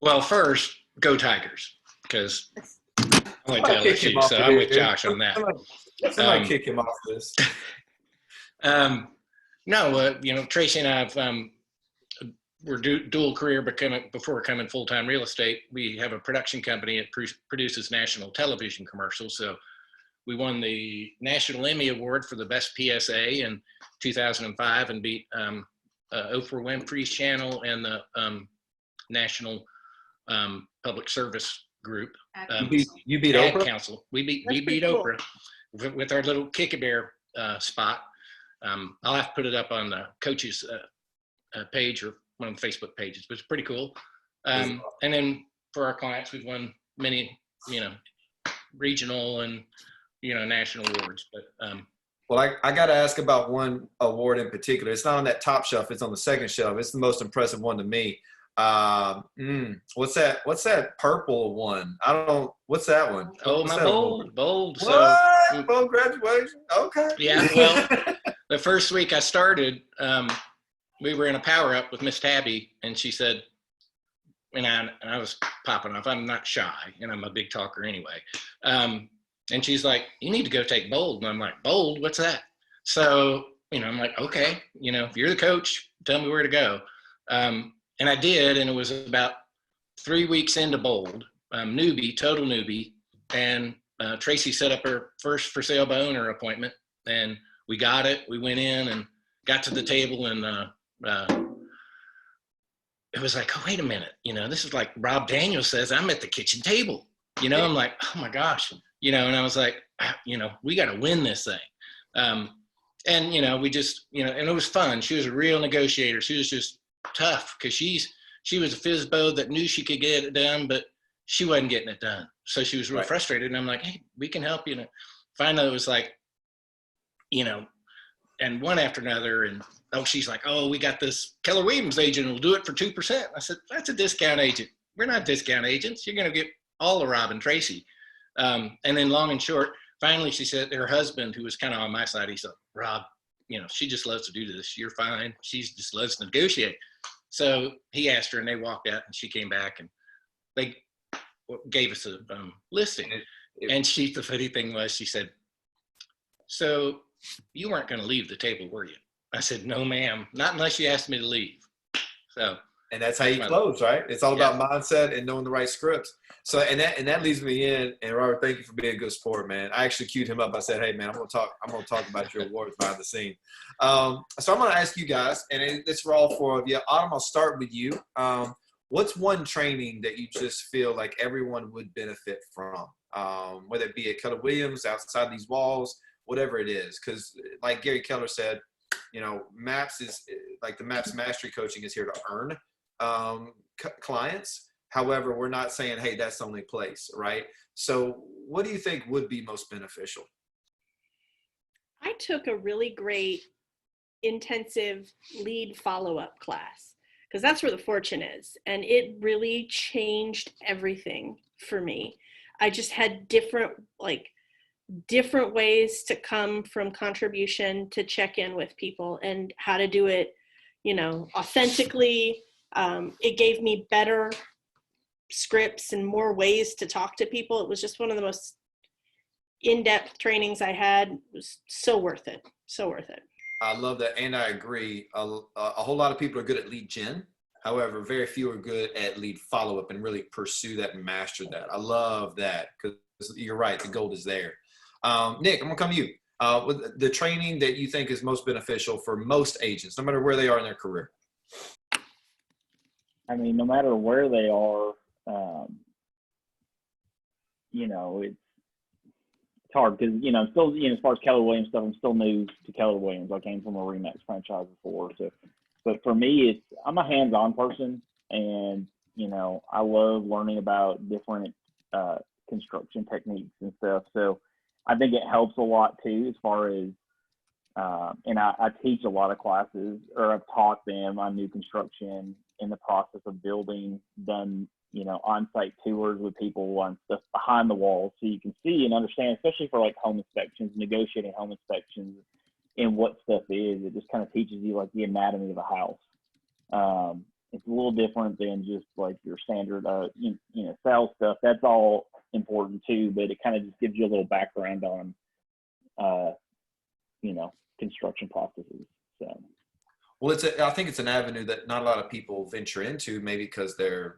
Well, first, go Tigers, because I went to LSU, so I'm with Josh on that. Somebody kick him off this. No, Tracy and I we're dual career before becoming full-time real estate. We have a production company that produces national television commercials. So we won the National Emmy Award for the best PSA in 2005 and beat Oprah Winfrey's channel and the National Public Service Group. You beat Ad Oprah? Council. We beat cool. Oprah with our little Kick-A-Bear spot. I'll have to put it up on the coach's page or one of the Facebook pages, but it's pretty cool. And then for our clients, we've won many, regional and, national awards. But well, I got to ask about one award in particular. It's not on that top shelf. It's on the second shelf. It's the most impressive one to me. What's that? What's that purple one? What's that one? Oh, what's my that bold. What? So, Bold graduation? Okay. Yeah, well, the first week I started, we were in a power up with Miss Tabby, and she said, and I was popping off. I'm not shy, and I'm a big talker anyway. And she's like, you need to go take bold. And I'm like, bold? What's that? So, I'm like, okay, if you're the coach, tell me where to go. And I did, and it was about 3 weeks into bold, total newbie. And Tracy set up her first for sale by owner appointment, and we got it. We went in and got to the table, and it was like, oh, wait a minute. This is like Rob Daniels says, I'm at the kitchen table. I'm like, oh my gosh. And I was like, we got to win this thing. And, we just, and it was fun. She was a real negotiator. She was just tough because she was a FISBO that knew she could get it done, but she wasn't getting it done. So she was real frustrated. And I'm like, hey, we can help you. Finally, it was like, and one after another. And she's like, oh, we got this Keller Williams agent who'll do it for 2%. I said, that's a discount agent. We're not discount agents. You're going to get all of Rob and Tracy. And then long and short, finally, she said her husband, who was kind of on my side, he said, Rob, she just loves to do this. You're fine. She just loves to negotiate. So he asked her, and they walked out, and she came back, and they gave us a listing. And the funny thing was, she said, so you weren't going to leave the table, were you? I said, no, ma'am, not unless you asked me to leave. So. And that's how you close, right? It's all about mindset and knowing the right scripts. So, and that leads me in. And Robert, thank you for being a good sport, man. I actually queued him up. I said, hey, man, I'm gonna talk about your awards behind the scene. So I'm gonna ask you guys, and this for all four of you. Autumn, I'll start with you. What's one training that you just feel like everyone would benefit from, whether it be at Keller Williams, outside these walls, whatever it is? Because like Gary Keller said, MAPS is like the MAPS mastery coaching is here to earn clients. However, we're not saying, hey, that's the only place, right? So what do you think would be most beneficial? I took a really great intensive lead follow-up class because that's where the fortune is. And it really changed everything for me. I just had different ways to come from contribution to check in with people and how to do it, authentically. It gave me better scripts and more ways to talk to people. It was just one of the most in-depth trainings I had. It was so worth it. So worth it. I love that. And I agree. A whole lot of people are good at lead gen. However, very few are good at lead follow-up and really pursue that and master that. I love that because you're right. The gold is there. Nick, I'm gonna come to you. With the training that you think is most beneficial for most agents, no matter where they are in their career. I mean, no matter where they are, it's hard because, still, as far as Keller Williams stuff, I'm still new to Keller Williams. I came from a RE/MAX franchise before. So, but for me, I'm a hands-on person, and, I love learning about different construction techniques and stuff. So I think it helps a lot too, as far as, and I teach a lot of classes, or I've taught them on new construction in the process of building, done, on-site tours with people on stuff behind the walls, so you can see and understand, especially for like home inspections, negotiating home inspections, and what stuff is. It just kind of teaches you like the anatomy of a house. It's a little different than just like your standard, sales stuff. That's all important too, but it kind of just gives you a little background on you know, construction processes. So. Well, I think it's an avenue that not a lot of people venture into, maybe because they're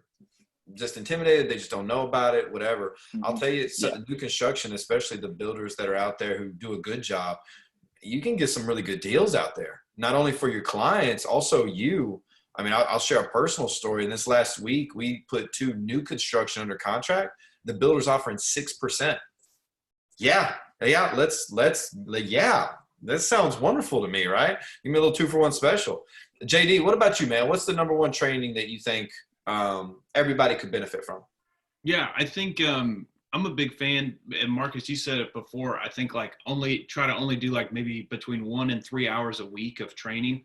just intimidated. They just don't know about it, whatever. Mm-hmm. I'll tell you, new construction, especially the builders that are out there who do a good job, you can get some really good deals out there, not only for your clients, also you. I mean, I'll share a personal story. In this last week, we put 2 new construction under contract. The builder's offering 6%. Yeah. That sounds wonderful to me, right? Give me a little 2-for-1 special. JD, what about you, man? What's the number one training that you think everybody could benefit from? Yeah, I think I'm a big fan. And Marcus, you said it before. I think like try to do like maybe between 1 and 3 hours a week of training.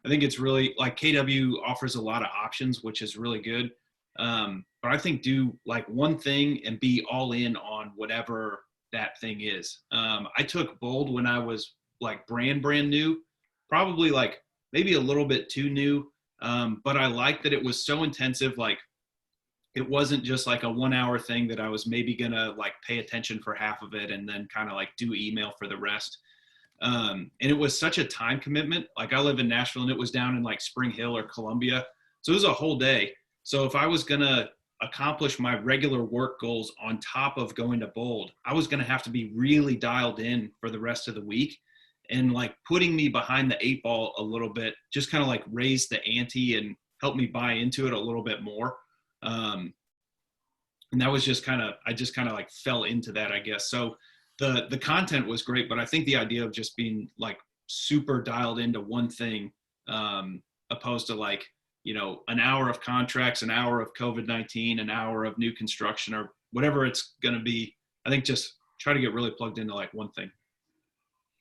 I think it's really like KW offers a lot of options, which is really good. But I think do like one thing and be all in on whatever that thing is. I took Bold when I was like brand new, probably like maybe a little bit too new. But I liked that it was so intensive. Like it wasn't just like a 1 hour thing that I was maybe gonna like pay attention for half of it and then kind of like do email for the rest. And it was such a time commitment. Like I live in Nashville and it was down in like Spring Hill or Columbia. So it was a whole day. So if I was gonna accomplish my regular work goals on top of going to Bold, I was gonna have to be really dialed in for the rest of the week. And like putting me behind the 8 ball a little bit, just kind of like raised the ante and helped me buy into it a little bit more. And that was just I just kind of like fell into that, I guess. So the content was great, but I think the idea of just being like super dialed into one thing, opposed to like, you know, an hour of contracts, an hour of COVID-19, an hour of new construction or whatever it's going to be, I think just try to get really plugged into like one thing.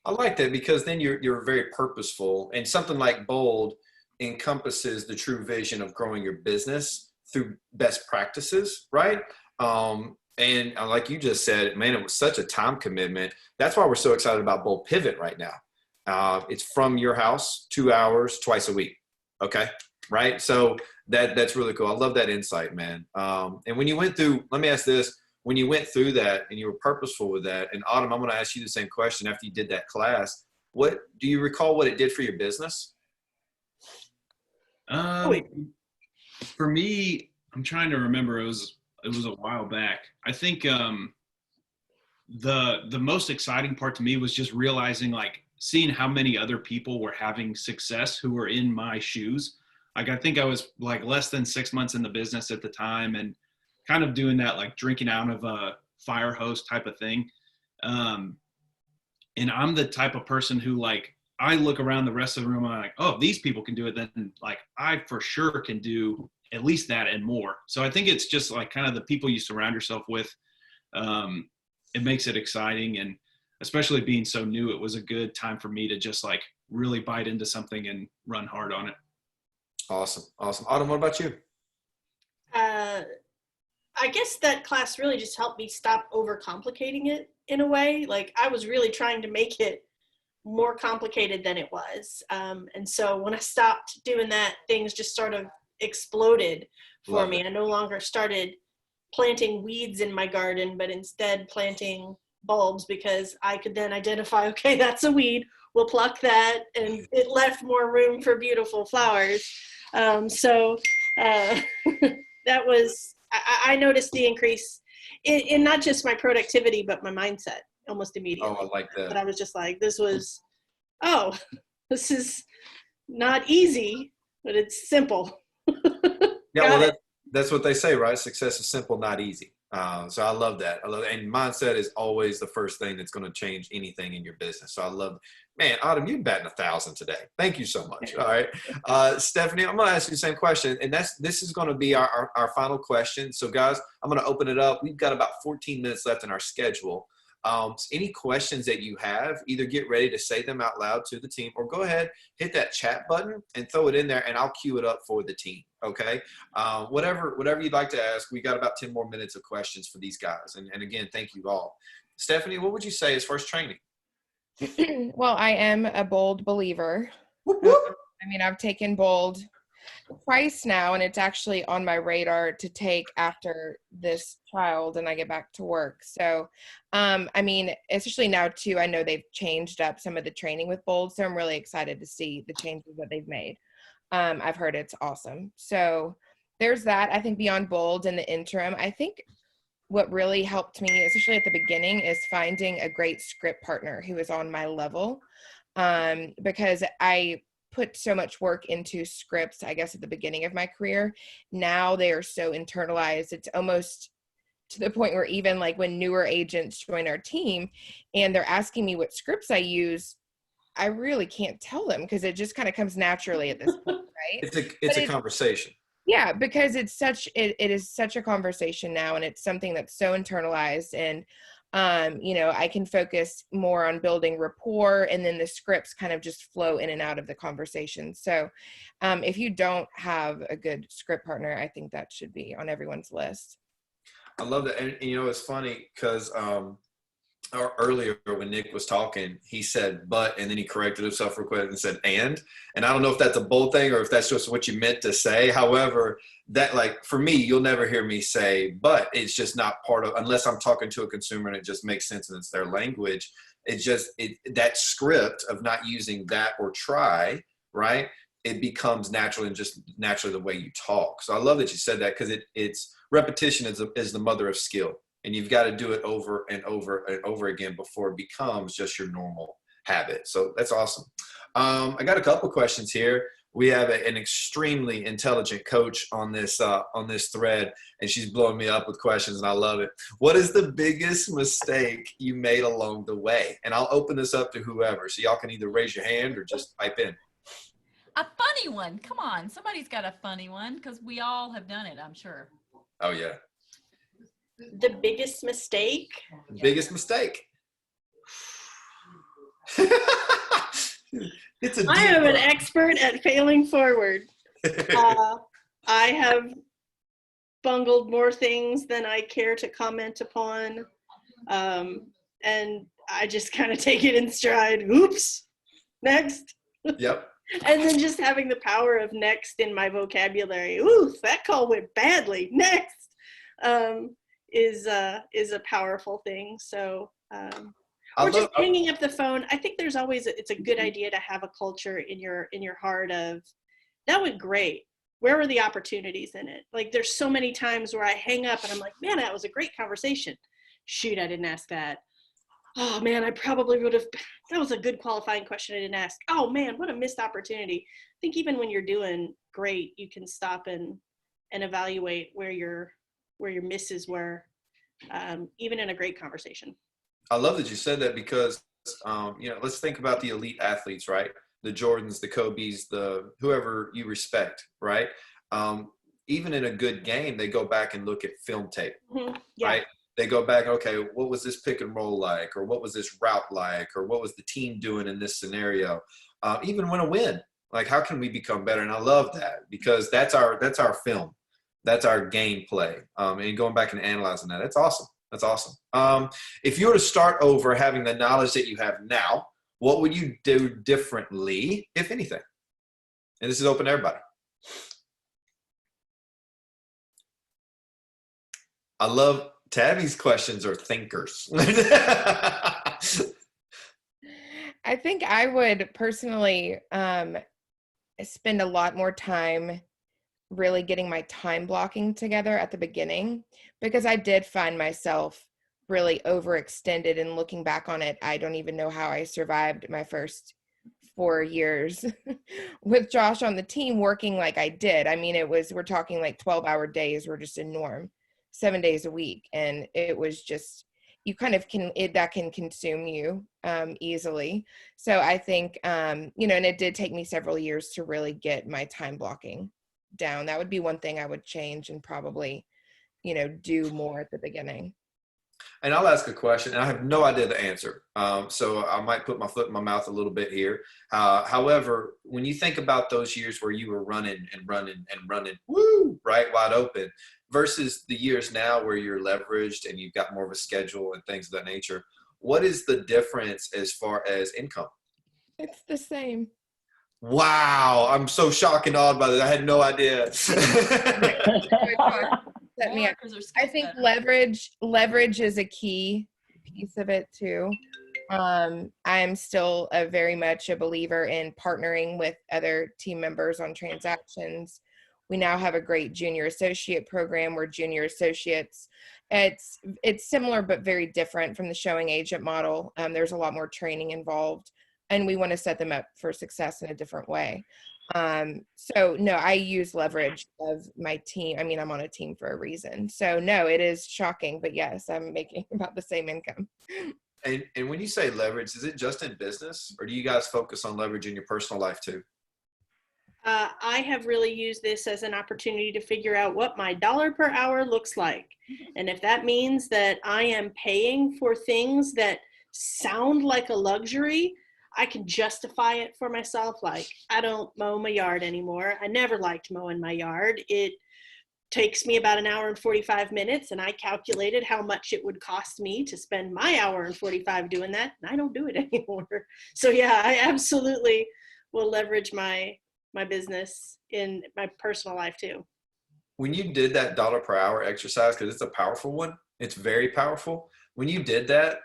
I like that because then you're very purposeful, and something like Bold encompasses the true vision of growing your business through best practices, right? And like you just said, man, it was such a time commitment. That's why we're so excited about Bold Pivot right now. It's from your house, 2 hours, twice a week. Okay. Right. So that's really cool. I love that insight, man. And when you went through, let me ask this, when you went through that and you were purposeful with that, and Autumn, I'm going to ask you the same question after you did that class. What do you recall what it did for your business? For me, I'm trying to remember. It was a while back. I think the most exciting part to me was just realizing, like, seeing how many other people were having success who were in my shoes. Like, I think I was like less than 6 months in the business at the time and kind of doing that, like drinking out of a fire hose type of thing. And I'm the type of person who, like, I look around the rest of the room and I'm like, oh, if these people can do it, then like I for sure can do at least that and more. So I think it's just like kind of the people you surround yourself with. It makes it exciting, and especially being so new, it was a good time for me to just like really bite into something and run hard on it. Awesome. Autumn, what about you? I guess that class really just helped me stop overcomplicating it in a way. Like, I was really trying to make it more complicated than it was. And so when I stopped doing that, things just sort of exploded for me. I no longer started planting weeds in my garden, but instead planting bulbs, because I could then identify, okay, that's a weed, we'll pluck that, and it left more room for beautiful flowers. That was, I noticed the increase in not just my productivity, but my mindset almost immediately. Oh, I like that. But I was just like, this is not easy, but it's simple. Yeah, well, that's what they say, right? Success is simple, not easy. So I love that. And mindset is always the first thing that's going to change anything in your business. So I love, man, Autumn, you're batting 1,000 today. Thank you so much. All right. Stephanie, I'm going to ask you the same question. And this is going to be our final question. So guys, I'm going to open it up. We've got about 14 minutes left in our schedule. Any questions that you have, either get ready to say them out loud to the team, or go ahead, hit that chat button and throw it in there, and I'll queue it up for the team. Okay. Whatever you'd like to ask. We got about 10 more minutes of questions for these guys. And again, thank you all. Stephanie, what would you say as far as training? Well, I am a Bold believer. I mean, I've taken Bold twice now, and it's actually on my radar to take after this child and I get back to work. So, I mean, especially now too, I know they've changed up some of the training with Bold, so I'm really excited to see the changes that they've made. I've heard it's awesome. So there's that. I think beyond Bold in the interim, I think what really helped me, especially at the beginning, is finding a great script partner who is on my level, because I put so much work into scripts, I guess, at the beginning of my career. Now they are so internalized. It's almost to the point where even like when newer agents join our team and they're asking me what scripts I use, I really can't tell them because it just kind of comes naturally at this point, right? It's a conversation. Yeah, because it is such a conversation now, and it's something that's so internalized, and you know, I can focus more on building rapport, and then the scripts kind of just flow in and out of the conversation. So if you don't have a good script partner, I think that should be on everyone's list. I love that. And you know, it's funny because earlier when Nick was talking, he said but, and then he corrected himself real quick and said and I don't know if that's a bold thing or if that's just what you meant to say. However, that, like, for me, you'll never hear me say but. It's just not part of, unless I'm talking to a consumer and it just makes sense and it's their language. It's just that script of not using that or try, right? It becomes natural and just naturally the way you talk. So I love that you said that, because it's repetition is the mother of skill. And you've got to do it over and over and over again before it becomes just your normal habit. So that's awesome. I got a couple questions here. We have an extremely intelligent coach on this thread, and she's blowing me up with questions, and I love it. What is the biggest mistake you made along the way? And I'll open this up to whoever, so y'all can either raise your hand or just type in. A funny one. Come on, somebody's got a funny one, because we all have done it, I'm sure. Oh yeah. The biggest mistake? Biggest mistake. I am an expert at failing forward. I have bungled more things than I care to comment upon. And I just kind of take it in stride. Oops, next. Yep. And then just having the power of next in my vocabulary. Ooh, that call went badly. Next. Is a powerful thing. So or just hanging up the phone. I think there's always it's a good idea to have a culture in your heart of that went great. Where were the opportunities in it? Like there's so many times where I hang up and I'm like, man, that was a great conversation. Shoot, I didn't ask that. Oh man, I probably would have. That was a good qualifying question I didn't ask. Oh man, what a missed opportunity. I think even when you're doing great, you can stop and evaluate where your misses were, even in a great conversation. I love that you said that, because, you know, let's think about the elite athletes, right? The Jordans, the Kobes, the whoever you respect, right? Even in a good game, they go back and look at film tape, right? They go back, okay, what was this pick and roll like? Or what was this route like? Or what was the team doing in this scenario? Even when a win, like how can we become better? And I love that, because that's our film. That's our gameplay. And going back and analyzing that, that's awesome. That's awesome. If you were to start over having the knowledge that you have now, what would you do differently, if anything? And this is open to everybody. I love Tabby's questions are thinkers. I think I would personally spend a lot more time really getting my time blocking together at the beginning, because I did find myself really overextended, and looking back on it, I don't even know how I survived my first 4 years with Josh on the team working like I did. I mean, we're talking like 12-hour days were just a norm, 7 days a week. And it was just, you kind of that can consume you easily. So I think, you know, and it did take me several years to really get my time blocking down. That would be one thing I would change and probably, you know, do more at the beginning. And I'll ask a question, and I have no idea the answer. So I might put my foot in my mouth a little bit here. However, when you think about those years where you were running, woo, right, wide open, versus the years now where you're leveraged and you've got more of a schedule and things of that nature, what is the difference as far as income? It's the same. Wow, I'm so shocked and awed by this. I had no idea. Set me up. Coworkers are I skilled think better. leverage is a key piece of it too. I'm still very much a believer in partnering with other team members on transactions. We now have a great junior associate program where junior associates, it's similar but very different from the showing agent model. There's a lot more training involved, and we want to set them up for success in a different way. So no, I use leverage of my team. I mean, I'm on a team for a reason. So no, it is shocking, but yes, I'm making about the same income. And when you say leverage, is it just in business, or do you guys focus on leverage in your personal life too? I have really used this as an opportunity to figure out what my dollar per hour looks like. And if that means that I am paying for things that sound like a luxury, I can justify it for myself. Like, I don't mow my yard anymore. I never liked mowing my yard. It takes me about an hour and 45 minutes, and I calculated how much it would cost me to spend my hour and 45 doing that, and I don't do it anymore. So yeah, I absolutely will leverage my business in my personal life too. When you did that dollar per hour exercise, because it's a powerful one, it's very powerful. When you did that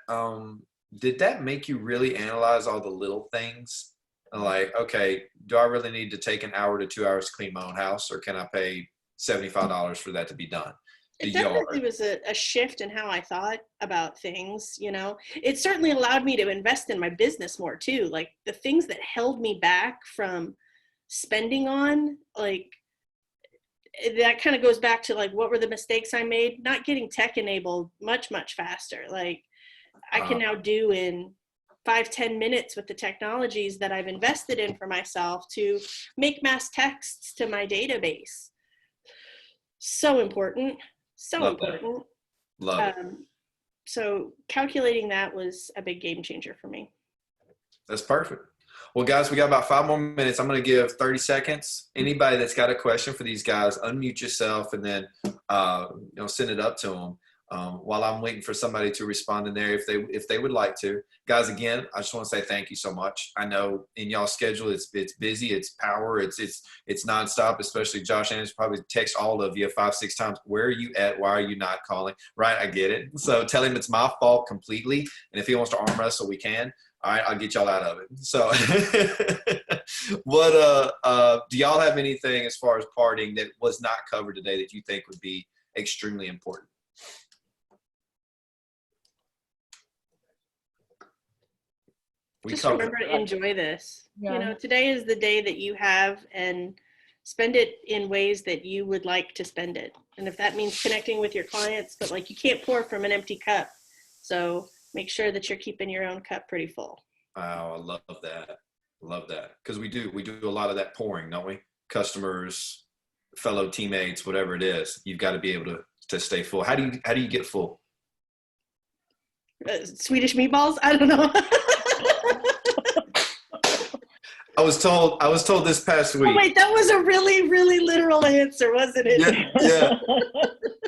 make you really analyze all the little things? Like, okay, do I really need to take an hour to 2 hours to clean my own house, or can I pay $75 for that to be done? It definitely was a shift in how I thought about things. You know, it certainly allowed me to invest in my business more too. Like, the things that held me back from spending on, like, that kind of goes back to like, what were the mistakes I made? Not getting tech enabled much faster. Like, I can now do in 5-10 minutes with the technologies that I've invested in for myself to make mass texts to my database. So important. So Love important. That. Love it. So calculating that was a big game changer for me. That's perfect. Well, guys, we got about 5 more minutes. I'm going to give 30 seconds. Anybody that's got a question for these guys, unmute yourself and then send it up to them. While I'm waiting for somebody to respond in there, if they would like to. Guys, again, I just want to say thank you so much. I know in y'all's schedule it's busy, it's power, it's nonstop. Especially Josh Anderson probably text all of you 5-6 times. Where are you at? Why are you not calling? Right, I get it. So tell him it's my fault completely. And if he wants to arm wrestle, we can. All right, I'll get y'all out of it. So, do y'all have anything as far as parting that was not covered today that you think would be extremely important? Just remember to enjoy this. Yeah. You know, today is the day that you have, and spend it in ways that you would like to spend it. And if that means connecting with your clients, but like, you can't pour from an empty cup. So make sure that you're keeping your own cup pretty full. Wow, I love that. Love that. Because we do a lot of that pouring, don't we? Customers, fellow teammates, whatever it is, you've got to be able to stay full. How do you get full? Swedish meatballs? I don't know. I was told this past week. Oh, wait, that was a really, really literal answer, wasn't it? Yeah.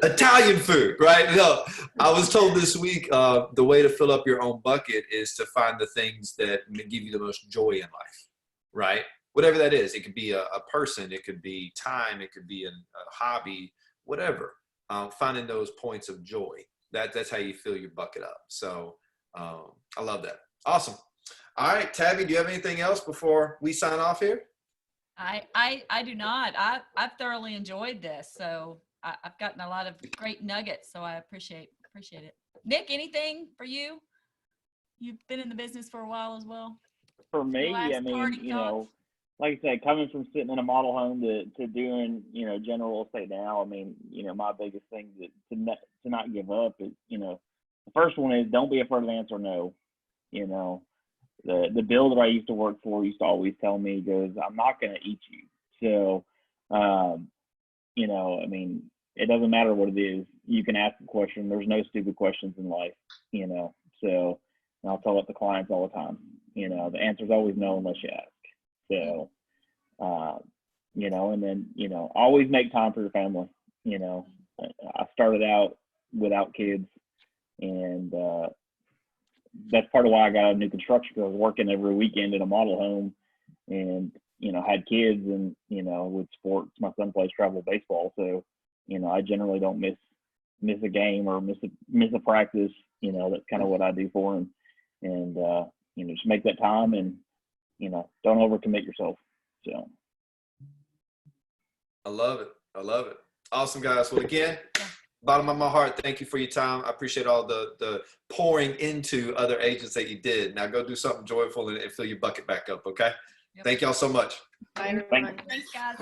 Italian food, right? No, I was told this week the way to fill up your own bucket is to find the things that give you the most joy in life, right? Whatever that is. It could be a person, it could be time, it could be a hobby, whatever. Finding those points of joy. That's how you fill your bucket up. So I love that. Awesome. All right, Tabby, do you have anything else before we sign off here? I do not. I've thoroughly enjoyed this. So I've gotten a lot of great nuggets. So I appreciate it. Nick, anything for you? You've been in the business for a while as well. For me, I mean, you know, like I said, coming from sitting in a model home to doing, you know, general estate now, I mean, you know, my biggest thing to not give up is, you know, the first one is don't be afraid to answer no. You know, the builder I used to work for used to always tell me, goes, I'm not going to eat you. So, you know, I mean, it doesn't matter what it is. You can ask a question. There's no stupid questions in life, you know. So, and I'll tell it to clients all the time. You know, the answer is always no unless you ask. So, you know, and then, you know, always make time for your family. You know, I started out without kids, and that's part of why I got a new construction, because I was working every weekend in a model home, and you know, had kids and, you know, with sports, my son plays travel baseball. So, you know, I generally don't miss a game or miss a practice. You know, that's kind of what I do for him. And, you know, just make that time and, you know, don't overcommit yourself. So. I love it. I love it. Awesome, guys. Well, again, bottom of my heart, thank you for your time. I appreciate all the pouring into other agents that you did. Now go do something joyful and fill your bucket back up, okay? Yep. Thank y'all so much. Bye, everyone. Thanks, guys.